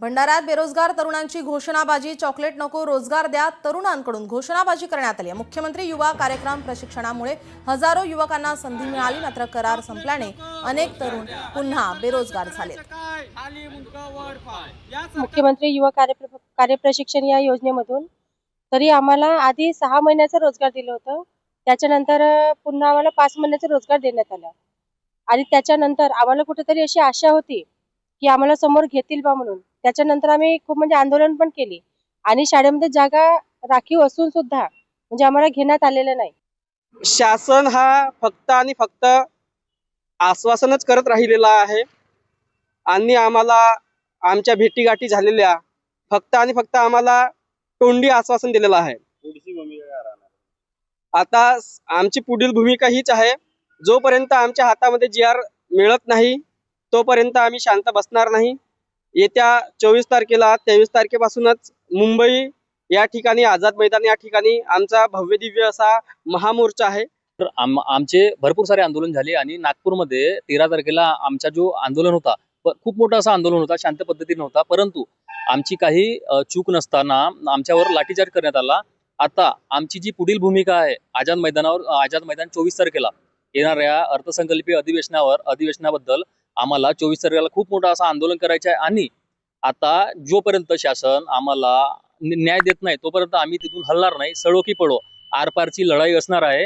भंडाऱ्यात बेरोजगार तरुणांची घोषणाबाजी। चॉकलेट नको रोजगार द्या तरुणांकडून घोषणाबाजी करण्यात आली। मुख्यमंत्री युवा कार्यक्रम प्रशिक्षणामुळे हजारो युवकांना संधी मिळाली, मात्र करार संपल्याने अनेक तरुण पुन्हा बेरोजगार झाले। मुख्यमंत्री युवा कार्यप्रशिक्षण या योजनेमधून तरी आम्हाला आधी 6 महिन्याचा रोजगार दिलं होतं। त्याच्यानंतर पुन्हा आम्हाला 5 महिन्याचा रोजगार देण्यात आला आणि त्याच्यानंतर आम्हाला कुठेतरी अशी आशा होती की आम्हाला समोर घेतील बा म्हणून। त्याच्यानंतर आम्ही खूप आंदोलन पण केली आणि शाळेमध्ये जागा राखीव असून सुद्धा आम्हाला घेण्यात आलेलं नाही। शासन हा फक्त आणि फक्त आश्वासनच करत राहिलेला आहे आणि आम्हाला आमच्या भेटीगाठी झालेल्या फक्त आणि फक्त आम्हाला तोंडी आश्वासन दिलेलं आहे। आता आमची पुढील भूमिका हीच आहे, जोपर्यंत आमच्या हातामध्ये GR मिळत नाही तोपर्यंत आम्ही शांत बसणार नाही। येत्या 24 तारखेला 23 तारखेपासूनच मुंबई या ठिकाणी आझाद मैदान या ठिकाणी आमचा भव्य दिव्य असा महामोर्चा आहे। तर आमचे भरपूर सारे आंदोलन झाले आणि नागपूरमध्ये 13 तारखेला आमचा जो आंदोलन होता खूप मोठा असा आंदोलन होता, शांत पद्धतीने होता, परंतु आमची काही चूक नसताना आमच्यावर लाठीचार्ज करण्यात आला। आता आमची जी पुढील भूमिका आहे, आझाद मैदान 24 तारखेला येणाऱ्या अर्थसंकल्पीय अधिवेशनाबद्दल आम्हाला 24 तारखेला खूप मोठा असं आंदोलन करायचं आहे आणि आता जोपर्यंत शासन आम्हाला न्याय देत नाही तोपर्यंत आम्ही तिथून हलणार नाही। सळो की पडो आरपारची लढाई असणार आहे।